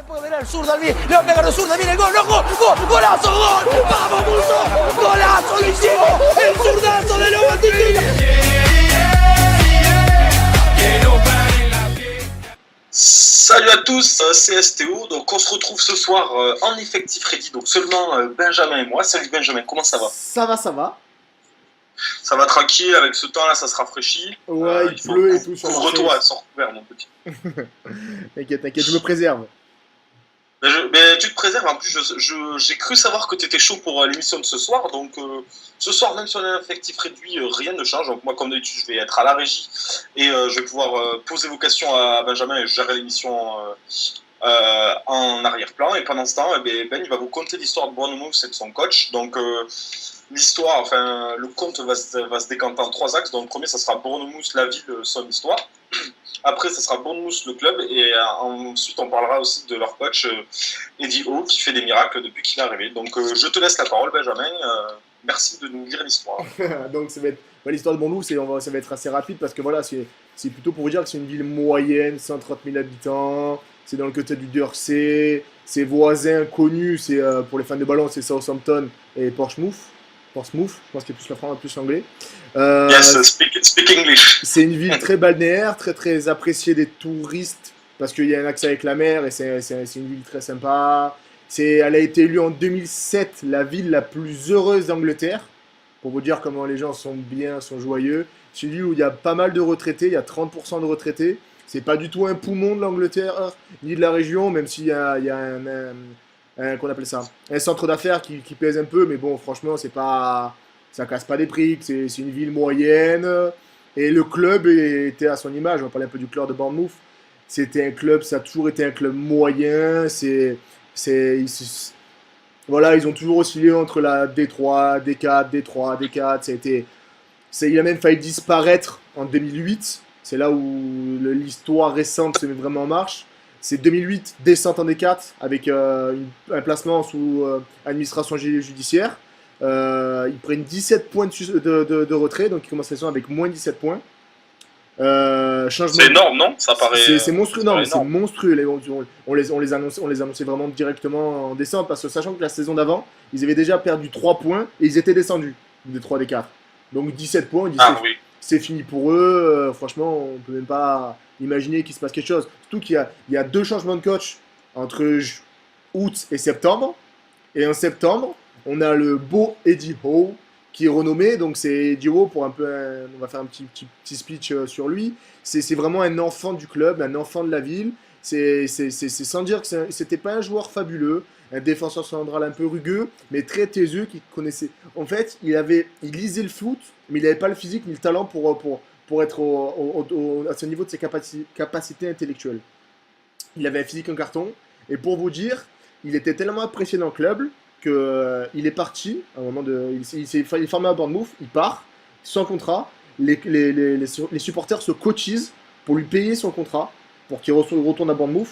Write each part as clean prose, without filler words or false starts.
puede ver el sur de mí, le va a pegar el sur de mí, el gol, no, golazo, gol, vamos Musso, golazo, lo hicimos, el zurdazo de los bandidos. Salut à tous, c'est STO, donc on se retrouve ce soir en effectif ready, donc seulement Benjamin et moi. Salut Benjamin, comment ça va? Ça va, ça va. Ça va tranquille, avec ce temps là ça se rafraîchit. Ouais, il pleut et tout sur Marseille. Couvre-toi, sors couvert mon petit. T'inquiète, je me préserve. Mais tu te préserves, en plus j'ai cru savoir que tu étais chaud pour l'émission de ce soir, donc ce soir même si on est un effectif réduit, rien ne change, donc moi comme d'habitude je vais être à la régie et je vais pouvoir poser vos questions à Benjamin et gérer l'émission en arrière-plan, et pendant ce temps Ben il va vous conter l'histoire de Bournemouth et de son coach, donc l'histoire, enfin le conte va se décanter en 3 axes, donc le premier ça sera Bournemouth, la ville, son histoire. Après, ça sera Bournemouth, le club, et ensuite on parlera aussi de leur coach Eddie Howe qui fait des miracles depuis qu'il est arrivé. Donc je te laisse la parole, Benjamin. Merci de nous lire l'histoire. Donc ça va être l'histoire de Bournemouth, ça va être assez rapide parce que voilà, c'est plutôt pour vous dire que c'est une ville moyenne, 130 000 habitants. C'est dans le côté du Mersey. Ses voisins connus, c'est pour les fans de ballon, c'est Southampton et Portsmouth. Portsmouth, je pense qu'il y a plus la France, plus l'anglais. Yes, speak English. C'est une ville très balnéaire, très très appréciée des touristes parce qu'il y a un accès avec la mer et c'est une ville très sympa. Elle a été élue en 2007 la ville la plus heureuse d'Angleterre, pour vous dire comment les gens sont bien, sont joyeux. C'est une ville où il y a pas mal de retraités, il y a 30% de retraités. C'est pas du tout un poumon de l'Angleterre ni de la région, même s'il y a qu'on appelle ça, un centre d'affaires qui pèse un peu, mais bon, franchement, ça casse pas des prix, c'est une ville moyenne, et le club était à son image. On va parler un peu du club de Bournemouth. C'était un club, ça a toujours été un club moyen, voilà, ils ont toujours oscillé entre la D3, D4, D3, D4, il a même failli disparaître en 2008, c'est là où l'histoire récente se met vraiment en marche. C'est 2008, descente en D4 avec un placement sous administration judiciaire. Ils prennent 17 points de retrait, donc ils commencent la saison avec moins 17 points. C'est énorme, non? Ça paraît. C'est monstrueux, non, mais c'est monstrueux. On les annonçait vraiment directement en descente parce que sachant que la saison d'avant, ils avaient déjà perdu 3 points et ils étaient descendus des 3 des 4. Donc 17 points, Oui. C'est fini pour eux. Franchement, on peut même pas imaginer qu'il se passe quelque chose. Surtout qu'il y a 2 changements de coach entre août et septembre. Et en septembre, on a le beau Eddie Howe qui est renommé. Donc c'est Eddie Howe pour un peu, on va faire un petit speech sur lui. C'est vraiment un enfant du club, un enfant de la ville. C'est sans dire que c'était pas un joueur fabuleux, un défenseur central un peu rugueux, mais très taiseux, qui connaissait. En fait, il lisait le foot, mais il n'avait pas le physique ni le talent pour être à ce niveau de ses capacités intellectuelles. Il avait un physique en carton, et pour vous dire, il était tellement apprécié dans le club qu'il est parti, à un moment il s'est formé à Bournemouth, il part, sans contrat, les supporters se cotisent pour lui payer son contrat, pour qu'il retourne à Bournemouth,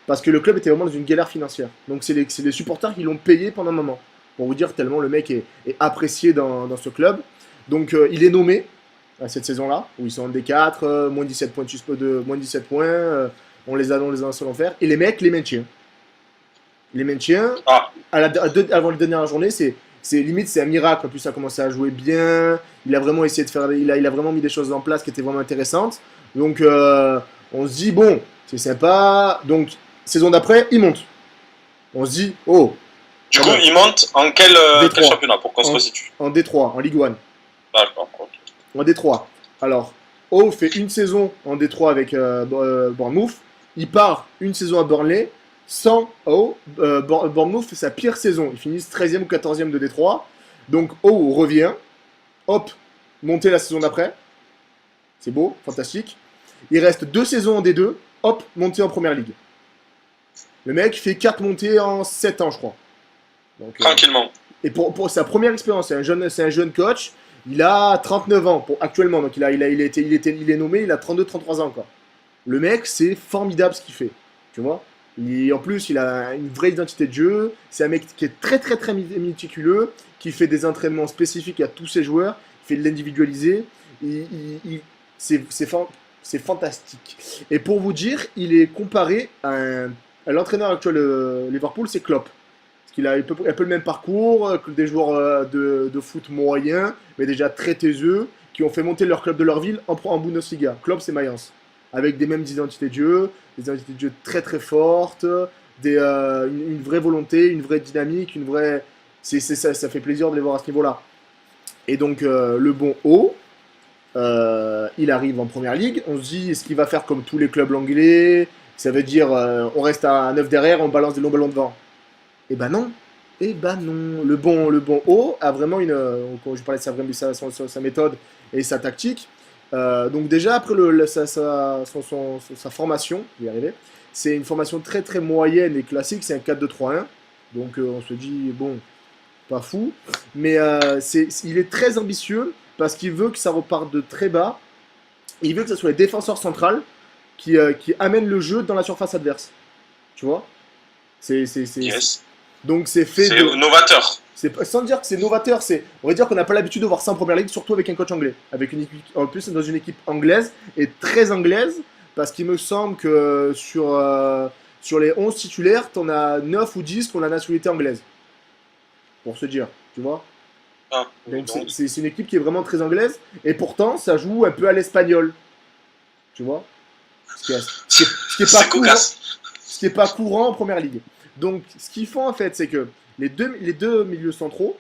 parce que le club était vraiment dans une galère financière. Donc c'est les supporters qui l'ont payé pendant un moment, pour vous dire tellement le mec est apprécié dans ce club. Donc il est nommé cette saison-là, où ils sont en D4, moins 17 points, on les annonce l'enfer, et les mecs les maintiennent. Les maintiens, avant la dernière journée, c'est limite, c'est un miracle. En plus, ça a commencé à jouer bien. Il a vraiment essayé de faire, il a vraiment mis des choses en place qui étaient vraiment intéressantes. Donc, on se dit, bon, c'est sympa. Donc, saison d'après, il monte. On se dit, oh. Du coup, il monte en quel championnat pour qu'on se resitue? En D3, en Ligue 1. D'accord, ok. En D3. Alors, O fait une saison en D3 avec Bournemouth. Il part une saison à Burnley. Sans O, Bournemouth fait sa pire saison. Ils finissent 13e ou 14e de D3. Donc O revient. Hop, monter la saison d'après. C'est beau, fantastique. Il reste 2 saisons en D2. Hop, monter en Première Ligue. Le mec fait 4 montées en 7 ans, je crois. Donc, tranquillement. Et pour sa première expérience, c'est un jeune coach. Il a 39 ans actuellement. Donc il est nommé, il a 32-33 ans. Quoi. Le mec, c'est formidable ce qu'il fait. Tu vois? En plus, il a une vraie identité de jeu. C'est un mec qui est très très très méticuleux, qui fait des entraînements spécifiques à tous ses joueurs, il fait de l'individualisé. C'est fantastique. Et pour vous dire, il est comparé à un l'entraîneur actuel de Liverpool, c'est Klopp. Parce qu'il a un peu le même parcours que des joueurs de foot moyens, mais déjà très taiseux, qui ont fait monter leur club de leur ville en Bundesliga. Klopp, c'est Mayence. Avec des mêmes identités de jeu, des identités de jeu très très fortes, une vraie volonté, une vraie dynamique, une vraie. Ça fait plaisir de les voir à ce niveau-là. Et donc, le bon haut, il arrive en première ligue. On se dit, est-ce qu'il va faire comme tous les clubs anglais? Ça veut dire, on reste à 9 derrière, on balance des longs ballons devant. Eh ben non. Eh ben non. Le bon haut a vraiment quand je parlais de sa méthode et sa tactique. Donc déjà, après sa formation, je vais y arriver, c'est une formation très très moyenne et classique, c'est un 4-2-3-1. Donc on se dit, bon, pas fou. Mais il est très ambitieux parce qu'il veut que ça reparte de très bas. Il veut que ce soit les défenseurs centrales qui amènent le jeu dans la surface adverse. Tu vois? Yes. Donc c'est fait. C'est novateur. Sans dire que c'est novateur, on va dire qu'on n'a pas l'habitude de voir ça en première ligue, surtout avec un coach anglais. En plus, dans une équipe anglaise, et très anglaise, parce qu'il me semble que sur les 11 titulaires, t'en as 9 ou 10 qui ont la nationalité anglaise. Pour se dire, tu vois. Ah, donc c'est une équipe qui est vraiment très anglaise, et pourtant, ça joue un peu à l'espagnol. Tu vois. Ce qui est pas courant en première ligue. Donc, ce qu'ils font en fait, c'est que les deux milieux centraux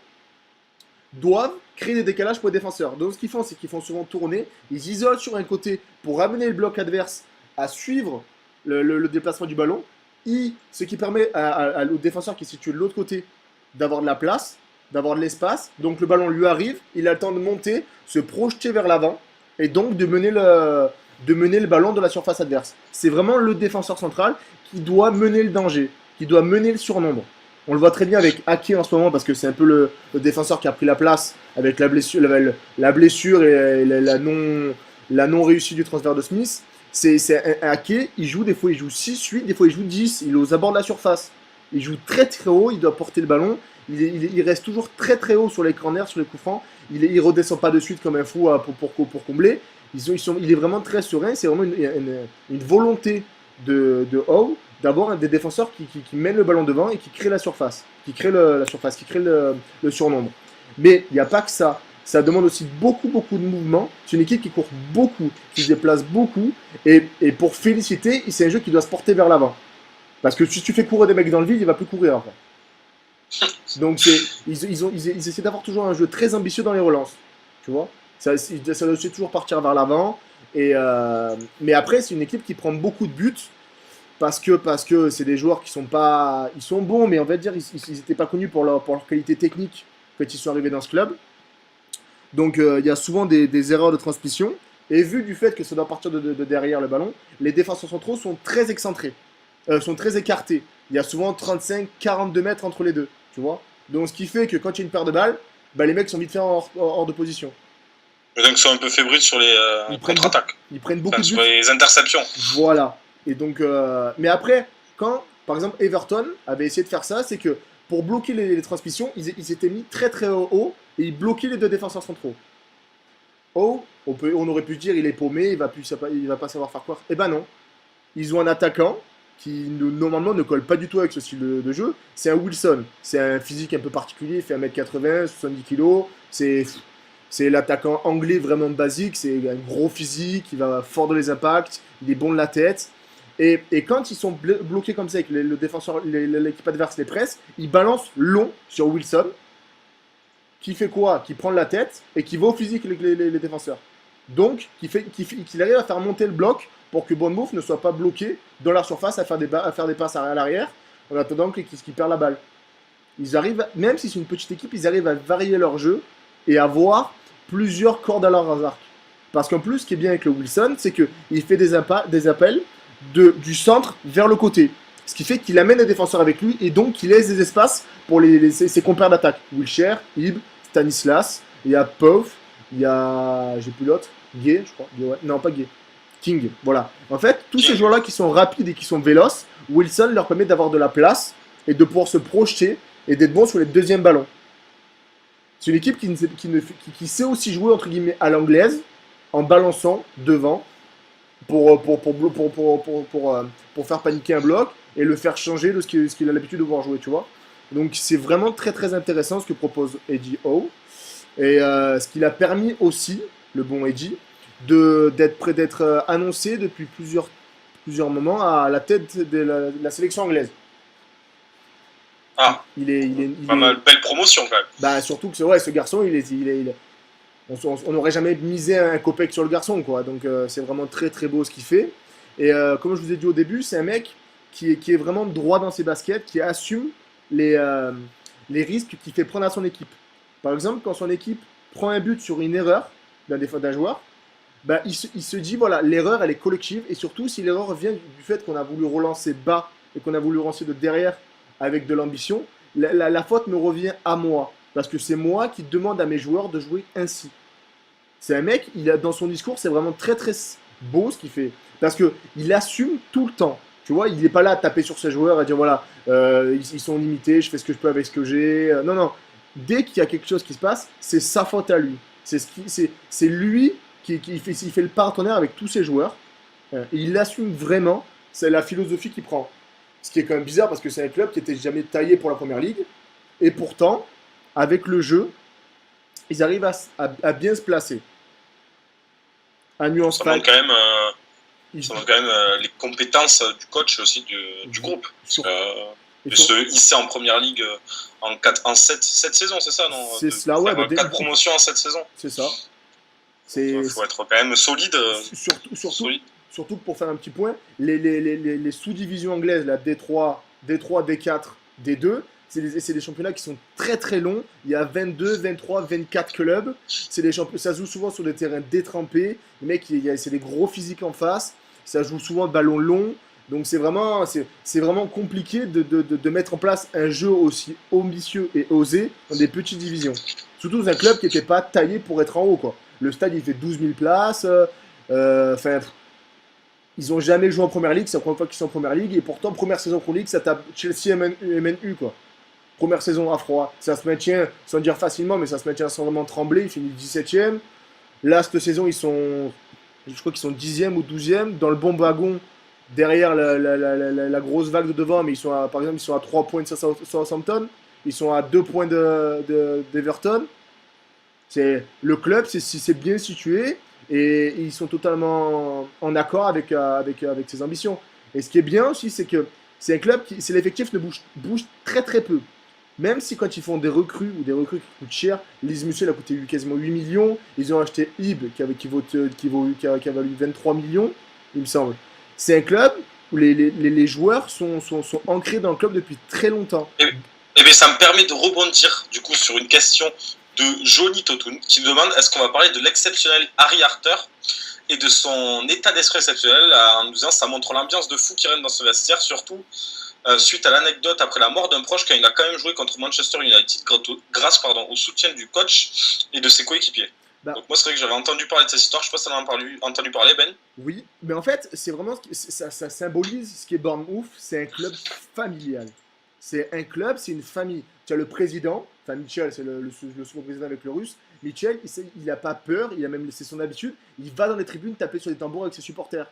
doivent créer des décalages pour les défenseurs. Donc, ce qu'ils font, c'est qu'ils font souvent tourner, ils isolent sur un côté pour amener le bloc adverse à suivre le déplacement du ballon, ce qui permet au défenseur qui est situé de l'autre côté d'avoir de la place, d'avoir de l'espace. Donc, le ballon lui arrive, il a le temps de monter, se projeter vers l'avant et donc de mener le ballon de la surface adverse. C'est vraiment le défenseur central qui doit mener le danger, qui doit mener le surnombre. On le voit très bien avec Ake en ce moment parce que c'est un peu le défenseur qui a pris la place avec la blessure et la non réussite du transfert de Smith. C'est un Ake, il joue des fois il joue 6-8, des fois il joue 10, il est aux abords de la surface. Il joue très très haut, il doit porter le ballon, il reste toujours très très haut sur les corners, sur les coups francs, il redescend pas de suite comme un fou pour combler. Il est vraiment très serein, c'est vraiment une volonté de Howe d'avoir des défenseurs qui mènent le ballon devant et qui créent la surface, qui créent le surnombre. Mais il n'y a pas que ça. Ça demande aussi beaucoup de mouvements. C'est une équipe qui court beaucoup, qui se déplace beaucoup. Et pour féliciter, c'est un jeu qui doit se porter vers l'avant. Parce que si tu fais courir des mecs dans le vide, il ne va plus courir après. Donc ils essaient d'avoir toujours un jeu très ambitieux dans les relances. Tu vois, ça doit aussi toujours partir vers l'avant. Mais après, c'est une équipe qui prend beaucoup de buts. Parce que c'est des joueurs qui sont pas. Ils sont bons, mais on va dire ils n'étaient pas connus pour leur qualité technique quand ils sont arrivés dans ce club. Donc il y a souvent des erreurs de transmission. Et vu du fait que ça doit partir de derrière le ballon, les défenseurs centraux sont très excentrés, sont très écartés. Il y a souvent 35-42 mètres entre les deux, tu vois. Donc ce qui fait que quand il y a une paire de balles, les mecs sont vite fait hors de position. Et donc ils sont un peu fébriles sur les contre-attaques. Ils prennent beaucoup de buts. Sur les interceptions. Voilà. Et donc, mais après, quand, par exemple, Everton avait essayé de faire ça, c'est que pour bloquer les transmissions, ils étaient mis très très haut et ils bloquaient les deux défenseurs centraux. On aurait pu se dire il est paumé, il va pas savoir faire quoi. Eh ben non. Ils ont un attaquant qui normalement ne colle pas du tout avec ce style de jeu. C'est un Wilson. C'est un physique un peu particulier, il fait 1m80, 70 kg. C'est l'attaquant anglais vraiment basique, c'est un gros physique, il va fort dans les impacts, il est bon de la tête. Et quand ils sont bloqués comme ça et que le défenseur, l'équipe adverse les presse, ils balancent long sur Wilson, qui fait quoi? Qui prend la tête et qui va au physique les défenseurs. Donc, qu'il arrive à faire monter le bloc pour que Bournemouth ne soit pas bloqué dans leur surface à faire des passes à l'arrière en attendant qu'ils perdent la balle. Ils arrivent, même si c'est une petite équipe, ils arrivent à varier leur jeu et à avoir plusieurs cordes à leur arc. Parce qu'en plus, ce qui est bien avec le Wilson, c'est qu'il fait des appels du centre vers le côté. Ce qui fait qu'il amène les défenseurs avec lui et donc qu'il laisse des espaces pour ses compères d'attaque. Wilshere, Ib, Stanislas, il y a Pouf, il y a. J'ai plus l'autre, Gay, je crois. Ouais. Non, pas Gay. King, voilà. En fait, tous ces joueurs-là qui sont rapides et qui sont véloces, Wilson leur permet d'avoir de la place et de pouvoir se projeter et d'être bon sur les deuxièmes ballons. C'est une équipe qui sait aussi jouer entre guillemets à l'anglaise en balançant devant pour faire paniquer un bloc et le faire changer de ce qu'il a l'habitude de voir jouer, tu vois. Donc c'est vraiment très très intéressant ce que propose Eddie Howe. Et ce qu'il a permis aussi, le bon Eddie, d'être annoncé depuis plusieurs moments à la tête de la sélection anglaise. Ah, Il pas est- mal. Belle promotion quand même. bah, surtout que ce garçon, on n'aurait jamais misé un copec sur le garçon, quoi. Donc c'est vraiment très très beau ce qu'il fait. Et comme je vous ai dit au début, c'est un mec qui est vraiment droit dans ses baskets, qui assume les, euh, les risques qu'il fait prendre à son équipe. Par exemple, quand son équipe prend un but sur une erreur d'un joueur, bah, il se dit, voilà, l'erreur, elle est collective. Et surtout, si l'erreur vient du fait qu'on a voulu relancer bas et qu'on a voulu relancer de derrière avec de l'ambition, la faute me revient à moi. Parce que c'est moi qui demande à mes joueurs de jouer ainsi. C'est un mec, dans son discours, c'est vraiment très très beau ce qu'il fait. Parce qu'il assume tout le temps. Tu vois, il n'est pas là à taper sur ses joueurs, à dire voilà, ils sont limités, je fais ce que je peux avec ce que j'ai. Non, non. Dès qu'il y a quelque chose qui se passe, c'est sa faute à lui. C'est lui il fait le partenaire avec tous ses joueurs. Et il assume vraiment. C'est la philosophie qu'il prend. Ce qui est quand même bizarre parce que c'est un club qui n'était jamais taillé pour la première ligue. Et pourtant, avec le jeu, ils arrivent à bien se placer. À nuance Ça montre quand même, ils- ça montre quand même les compétences du coach aussi du groupe. sur- De se hisser en première ligue en 7 saisons, c'est ça, non? C'est cela, ouais. 4 promotions en 7 saisons. C'est ça. Il faut être quand même solide. Surtout que pour faire un petit point, les sous-divisions anglaises, la D3, D4, D2, c'est des championnats qui sont très très longs. Il y a 22, 23, 24 clubs. Ça se joue souvent sur des terrains détrempés. Les mecs, c'est des gros physiques en face. Ça joue souvent de ballons longs. Donc c'est vraiment compliqué de mettre en place un jeu aussi ambitieux et osé dans des petites divisions. Surtout dans un club qui n'était pas taillé pour être en haut, quoi. Le stade, il fait 12 000 places. Ils n'ont jamais joué en première ligue. C'est la première fois qu'ils sont en première ligue. Et pourtant, première saison Pro League, ça tape Chelsea MNU, quoi. Première saison à froid. Ça se maintient, sans dire facilement, mais ça se maintient sans vraiment trembler. Ils finissent 17e. Là, cette saison, je crois qu'ils sont 10e ou 12e. Dans le bon wagon, derrière la grosse vague de devant. Mais par exemple, ils sont à 3 points de Southampton. Ils sont à 2 points d'Everton. Le club, c'est bien situé. Et ils sont totalement en accord avec ses ambitions. Et ce qui est bien aussi, c'est que c'est un club c'est l'effectif ne bouge très très peu. Même si quand ils font des recrues ou des recrues qui coûtent cher, Liz Mussel a coûté quasiment 8 millions. Ils ont acheté Ib qui a valu 23 millions, il me semble. C'est un club où les joueurs sont ancrés dans le club depuis très longtemps. Et bien, ça me permet de rebondir du coup sur une question de Johnny Totun qui demande est-ce qu'on va parler de l'exceptionnel Harry Arter et de son état d'esprit exceptionnel en nous disant ça montre l'ambiance de fou qui règne dans ce vestiaire, surtout suite à l'anecdote après la mort d'un proche quand il a quand même joué contre Manchester United grâce au soutien du coach et de ses coéquipiers. Donc moi c'est vrai que j'avais entendu parler de cette histoire, je sais pas si tu en as entendu parler Ben. Oui, mais en fait c'est vraiment ça symbolise ce qui est Bournemouth, c'est un club familial. C'est un club, c'est une famille. Tu as le président, enfin Mitchell, c'est le second président avec le russe. Mitchell, il n'a pas peur, c'est son habitude. Il va dans les tribunes taper sur les tambours avec ses supporters.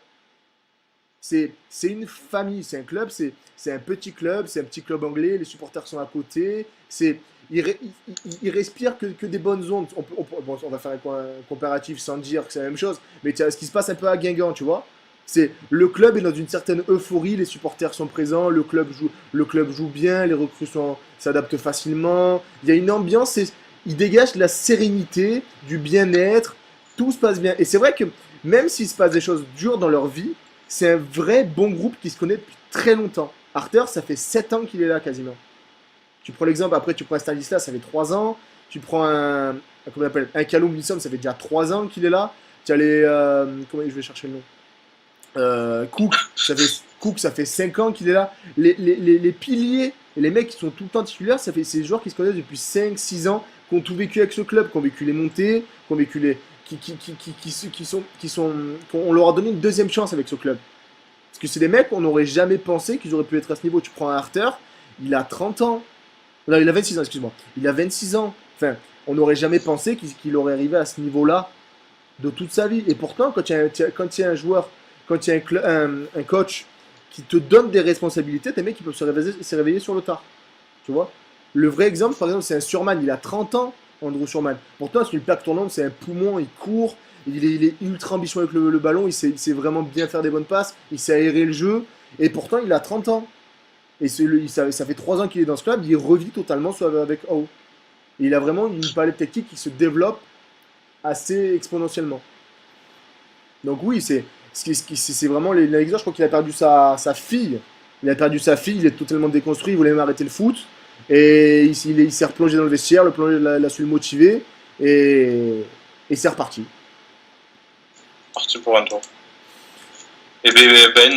C'est une famille, c'est un club, c'est un petit club anglais. Les supporters sont à côté. Il respire que des bonnes ondes. On va faire un comparatif sans dire que c'est la même chose, mais tu as ce qui se passe un peu à Guingamp, tu vois. Le club est dans une certaine euphorie, les supporters sont présents, le club joue bien, les recrues s'adaptent facilement. Il y a une ambiance, il dégage de la sérénité, du bien-être, tout se passe bien. Et c'est vrai que même s'il se passe des choses dures dans leur vie, c'est un vrai bon groupe qui se connaît depuis très longtemps. Arter, ça fait 7 ans qu'il est là quasiment. Tu prends l'exemple, après tu prends un Stanislas, ça fait 3 ans. Tu prends un Callum Wilson, ça fait déjà 3 ans qu'il est là. Tu as comment je vais chercher le nom Cook, ça fait 5 ans qu'il est là. Les piliers, les mecs qui sont tout le temps titulaires, c'est des joueurs qui se connaissent depuis 5-6 ans, qui ont tout vécu avec ce club, qui ont vécu les montées, qui ont vécu on leur a donné une deuxième chance avec ce club. Parce que c'est des mecs qu'on n'aurait jamais pensé qu'ils auraient pu être à ce niveau. Tu prends un Arter, il a 30 ans. Non, il a 26 ans, excuse-moi. Il a 26 ans. Enfin, on n'aurait jamais pensé qu'il aurait arrivé à ce niveau-là de toute sa vie. Et pourtant, quand il y a un joueur, quand il y a un coach qui te donnent des responsabilités, des mecs qui peuvent se réveiller sur le tard. Tu vois? Le vrai exemple, par exemple, c'est un Surman. Il a 30 ans, Andrew Surman. Pourtant, c'est une plaque tournante, c'est un poumon, il court, il est ultra ambitieux avec le ballon, il sait vraiment bien faire des bonnes passes, il sait aérer le jeu, et pourtant, il a 30 ans. Et ça fait 3 ans qu'il est dans ce club, il revit totalement avec O. Et il a vraiment une palette technique qui se développe assez exponentiellement. Donc oui, c'est vraiment l'exemple. Je crois qu'il a perdu sa fille. Il a perdu sa fille, il est totalement déconstruit, il voulait même arrêter le foot. Et il s'est replongé dans le vestiaire, le plongé l'a su le motiver. Et c'est reparti. Parti pour un tour. Et Ben,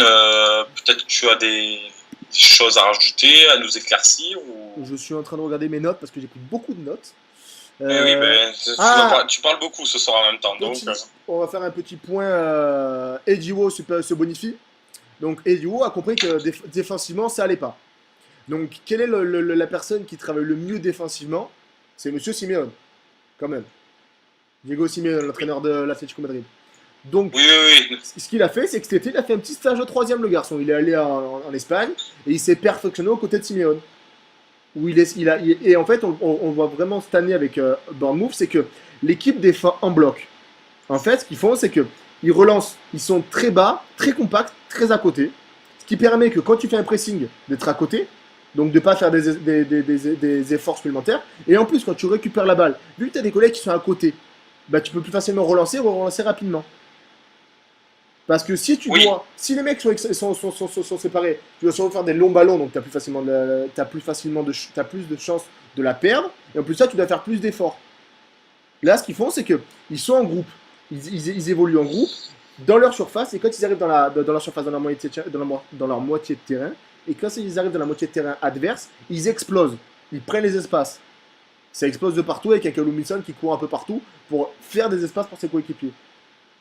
peut-être que tu as des choses à rajouter, à nous éclaircir ou... Je suis en train de regarder mes notes parce que j'écoute beaucoup de notes. Eh oui, Ben, tu parles beaucoup ce soir en même temps. Donc, on va faire un petit point. Eddie Howe se bonifie. Donc Eddie Howe a compris que défensivement, ça allait pas. Donc quelle est la personne qui travaille le mieux défensivement? C'est Monsieur Simeone, quand même. Diego Simeone, l'entraîneur de l'Atlético Madrid. Donc, oui. Ce qu'il a fait, c'est que cet été, il a fait un petit stage au 3e, le garçon. Il est allé en Espagne et il s'est perfectionné aux côtés de Simeone. Et en fait, on voit vraiment cette année avec Bournemouth, c'est que l'équipe défend en bloc. En fait, ce qu'ils font, c'est qu'ils relancent, ils sont très bas, très compacts, très à côté. Ce qui permet que quand tu fais un pressing, d'être à côté, donc de ne pas faire des efforts supplémentaires. Et en plus, quand tu récupères la balle, vu que tu as des collègues qui sont à côté, bah, tu peux plus facilement relancer rapidement. Parce que si les mecs sont séparés, tu dois sûrement faire des longs ballons, donc tu as plus de chances de la perdre. Et en plus de ça, tu dois faire plus d'efforts. Là, ce qu'ils font, c'est qu'ils sont en groupe. Ils évoluent en groupe dans leur surface. Et quand ils arrivent dans leur surface, dans leur moitié de terrain, et quand ils arrivent dans la moitié de terrain adverse, ils explosent. Ils prennent les espaces. Ça explose de partout avec un Callum Wilson qui court un peu partout pour faire des espaces pour ses coéquipiers.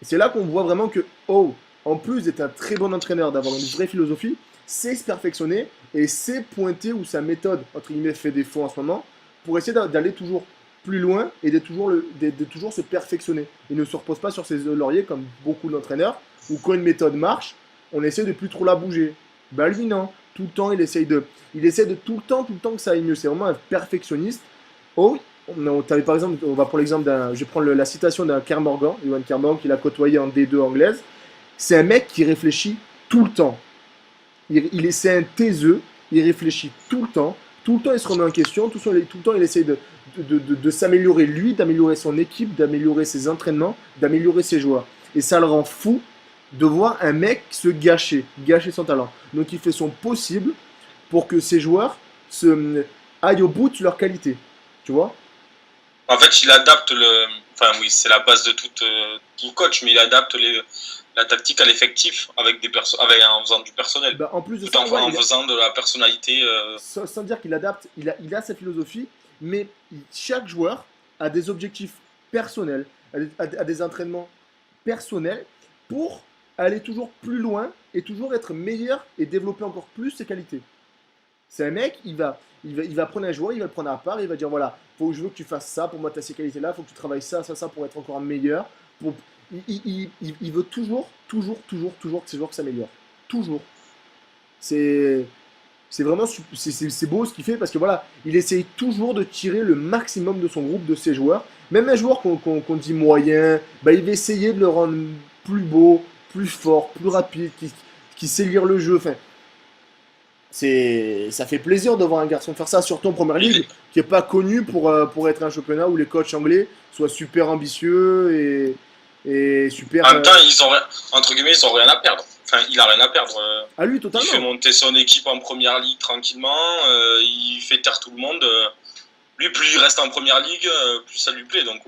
Et c'est là qu'on voit vraiment que, en plus d'être un très bon entraîneur, d'avoir une vraie philosophie, sait se perfectionner et sait pointer où sa méthode, entre guillemets, fait défaut en ce moment, pour essayer d'aller toujours plus loin et de toujours se perfectionner. Il ne se repose pas sur ses lauriers comme beaucoup d'entraîneurs, où quand une méthode marche, on essaie de plus trop la bouger. Bah lui non, tout le temps il essaie de tout le temps que ça aille mieux. C'est vraiment un perfectionniste. Par exemple, on va pour l'exemple je vais prendre la citation d'un Kermorgan, Johan Kermorgan, qu'il a côtoyé en D2 anglaise. C'est un mec qui réfléchit tout le temps. C'est un taiseux, il réfléchit tout le temps il se remet en question, tout le temps il essaie de s'améliorer lui, d'améliorer son équipe, d'améliorer ses entraînements, d'améliorer ses joueurs. Et ça le rend fou de voir un mec se gâcher son talent. Donc il fait son possible pour que ses joueurs aillent au bout de leur qualité. Tu vois? En fait, il adapte Enfin, oui, c'est la base de tout coach, mais il adapte la tactique à l'effectif en faisant du personnel. Bah, en plus de tout ça, en faisant de la personnalité. Sans dire qu'il adapte, il a sa philosophie, mais chaque joueur a des objectifs personnels, a des entraînements personnels pour aller toujours plus loin et toujours être meilleur et développer encore plus ses qualités. C'est un mec, il va prendre un joueur, il va le prendre à part, il va dire voilà, je veux que tu fasses ça, pour moi tu as ces qualités-là, il faut que tu travailles ça pour être encore meilleur. Il veut toujours que ces joueurs s'améliorent. Toujours. C'est vraiment c'est beau ce qu'il fait parce que voilà, il essaye toujours de tirer le maximum de son groupe, de ses joueurs. Même un joueur qu'on dit moyen, bah, il va essayer de le rendre plus beau, plus fort, plus rapide, qui sait lire le jeu. Enfin, ça fait plaisir de voir un garçon faire ça, surtout en première ligue, qui n'est pas connu pour être un championnat où les coachs anglais soient super ambitieux et super. En même temps, entre guillemets, ils n'ont rien à perdre. Enfin, il a rien à perdre. À lui, totalement. Il fait monter son équipe en première ligue tranquillement. Il fait taire tout le monde. Lui, plus il reste en première ligue, plus ça lui plaît. Donc,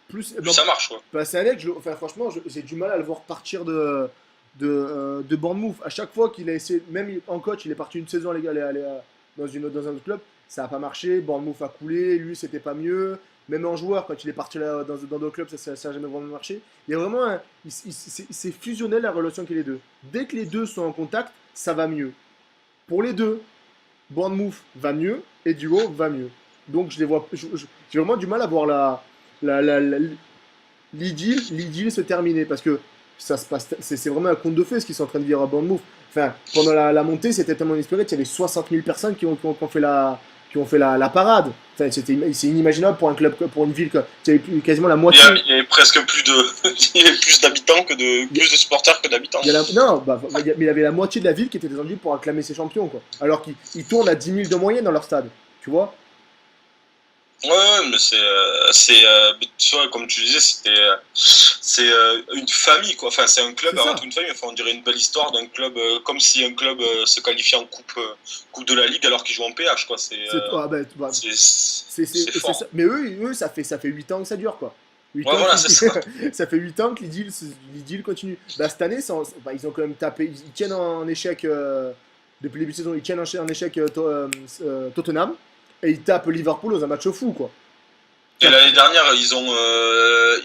plus ça marche. Quoi. Bah, c'est un mec, franchement, j'ai du mal à le voir partir de Bournemouth. À chaque fois qu'il a essayé, même en coach, il est parti une saison aller dans un autre club. Ça n'a pas marché. Bournemouth a coulé. Lui, c'était pas mieux. Même en joueur, quand il est parti là, dans d'autres clubs, ça n'a jamais vraiment marché. Il y a vraiment c'est fusionnel la relation qu'il y a les deux. Dès que les deux sont en contact, ça va mieux. Pour les deux, Bournemouth va mieux et Duo va mieux. Donc je les vois, j'ai vraiment du mal à voir l'idylle se terminer parce que ça se passe, c'est vraiment un conte de fées ce qu'ils sont en train de vivre à Bournemouth. Enfin, pendant la montée, c'était tellement inespéré qu'il y avait 60 000 personnes qui ont fait la parade. Enfin, c'est inimaginable pour un club, pour une ville. Il y avait quasiment la moitié. Il y avait presque il y avait plus d'habitants plus de supporters que d'habitants. Non, mais il y avait la moitié de la ville qui était descendue pour acclamer ses champions, quoi. Alors qu'ils tournent à 10 000 de moyenne dans leur stade, tu vois. Ouais, mais tu vois, comme tu disais, c'est une famille, quoi. Enfin, c'est un club avant tout une famille. Enfin, on dirait une belle histoire d'un club, comme si un club se qualifiait en coupe de la Ligue alors qu'il joue en PH, quoi. C'est fort. Ça. Mais eux ça fait 8 ans que ça dure, quoi. 8 ans voilà, c'est ça. Ça fait 8 ans que l'idylle continue. Cette année, ils ont quand même tapé. Ils tiennent en échec, depuis le début de saison, ils tiennent en échec Tottenham. Et ils tapent Liverpool dans un match fou, quoi. Et l'année dernière,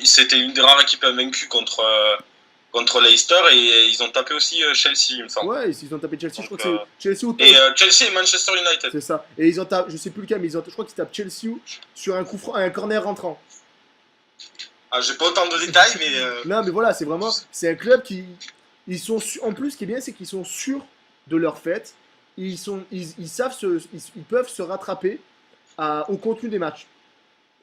c'était une des rares équipes invaincues contre Leicester et ils ont tapé aussi Chelsea, il me semble. Ouais, ils ont tapé Chelsea, donc, je crois que c'est Chelsea ou Chelsea et Manchester United. C'est ça. Et ils ont tapé, je sais plus lequel, mais je crois qu'ils tapent Chelsea sur un coup franc, un corner rentrant. Ah, j'ai pas autant de détails, mais. Non, mais voilà, c'est un club qui, en plus, ce qui est bien, c'est qu'ils sont sûrs de leur fait. Ils peuvent se rattraper au contenu des matchs,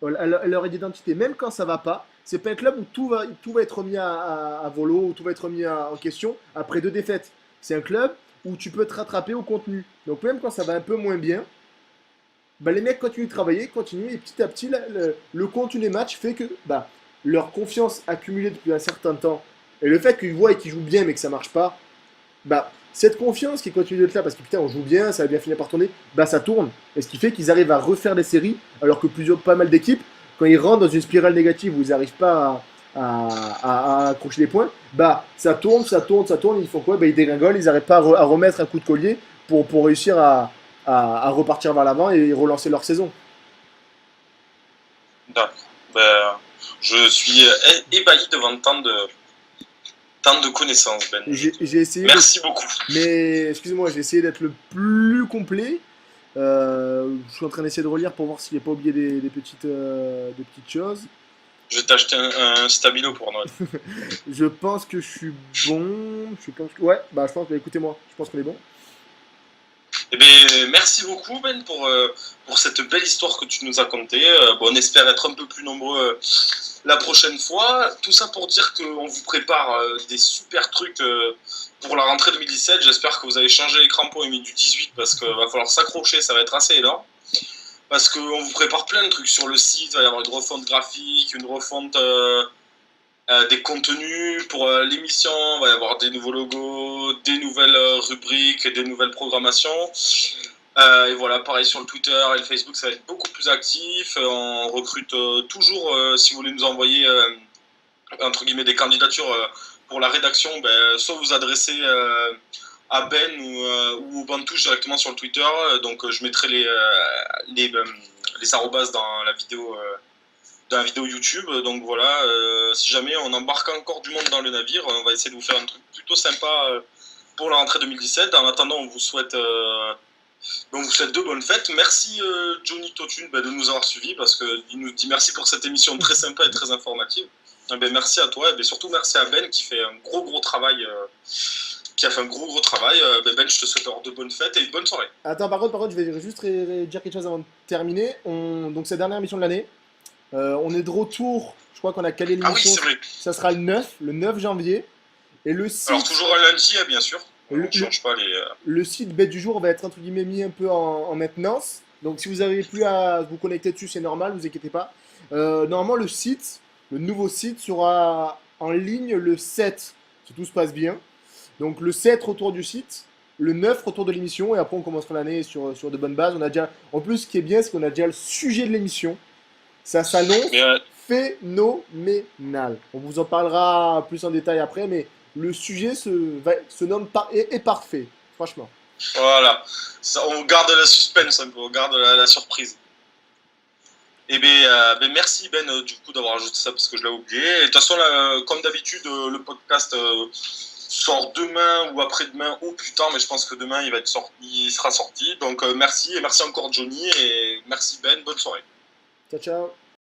à leur identité, même quand ça va pas. C'est pas un club où tout va être remis à volo, où tout va être remis en question après 2 défaites. C'est un club où tu peux te rattraper au contenu. Donc même quand ça va un peu moins bien, les mecs continuent de travailler, et petit à petit, le contenu des matchs fait que leur confiance accumulée depuis un certain temps, et le fait qu'ils voient et qu'ils jouent bien mais que ça marche pas, cette confiance qui continue d'être là, parce que putain, on joue bien, ça va bien finir par tourner, ça tourne. Et ce qui fait qu'ils arrivent à refaire des séries, alors que pas mal d'équipes, quand ils rentrent dans une spirale négative où ils n'arrivent pas à accrocher les points, ça tourne, ils font quoi? Ils dégringolent, ils n'arrivent pas à remettre un coup de collier pour réussir à repartir vers l'avant et relancer leur saison. D'accord. Je suis ébahi devant tant de connaissances, Ben. J'ai essayé. Merci beaucoup. Mais excusez-moi, j'ai essayé d'être le plus complet. Je suis en train d'essayer de relire pour voir s'il n'est pas oublié des petites choses. Je vais t'acheter un stabilo pour Noël. Je pense que je suis bon. Ouais, je pense. Écoutez-moi, je pense qu'on est bon. Eh bien, merci beaucoup, Ben, pour cette belle histoire que tu nous as contée. On espère être un peu plus nombreux la prochaine fois. Tout ça pour dire qu'on vous prépare des super trucs pour la rentrée 2017. J'espère que vous avez changé les crampons et mis du 18 parce qu'il va falloir s'accrocher, ça va être assez énorme. Parce qu'on vous prépare plein de trucs sur le site. Il va y avoir une refonte graphique, une refonte des contenus pour l'émission. Il va y avoir des nouveaux logos, des nouvelles rubriques, des nouvelles programmations. Et voilà, pareil sur le Twitter et le Facebook, ça va être beaucoup plus actif. On recrute toujours, si vous voulez nous envoyer entre guillemets des candidatures pour la rédaction, soit vous adressez à Ben ou au Bantouche directement sur le Twitter. Donc je mettrai les arrobas dans la vidéo YouTube. Donc voilà, si jamais on embarque encore du monde dans le navire, on va essayer de vous faire un truc plutôt sympa pour la rentrée 2017. En attendant, on vous souhaite de bonnes fêtes. Merci Johnny Totune de nous avoir suivis parce qu'il nous dit merci pour cette émission très sympa et très informative. Merci à toi et surtout merci à Ben qui fait un gros travail. Qui a fait un gros travail. Ben, je te souhaite alors de bonnes fêtes et une bonne soirée. Attends, par contre, je vais juste dire quelque chose avant de terminer. Donc, c'est la dernière émission de l'année. On est de retour. Je crois qu'on a calé l'émission. Ah oui, c'est vrai. Ça sera le 9 janvier. Et le site. Alors, toujours un lundi, bien sûr. On ne change pas les. Le site bête du jour va être entre guillemets mis un peu en maintenance. Donc, si vous n'arrivez plus à vous connecter dessus, c'est normal, ne vous inquiétez pas. Normalement, le nouveau site sera en ligne le 7, si tout se passe bien. Donc le 7 retour du site, le 9 retour de l'émission, et après on commencera l'année sur de bonnes bases. En plus, ce qui est bien, c'est qu'on a déjà le sujet de l'émission. Ça s'annonce phénoménal. On vous en parlera plus en détail après, mais le sujet se nomme est parfait, franchement. Voilà, on garde la suspense un peu, on garde la surprise. Et merci Ben du coup d'avoir ajouté ça parce que je l'ai oublié. Et de toute façon, comme d'habitude, le podcast sort demain ou après-demain ou plus tard, mais je pense que demain il sera sorti. Donc merci et merci encore Johnny et merci Ben, bonne soirée. Ciao ciao.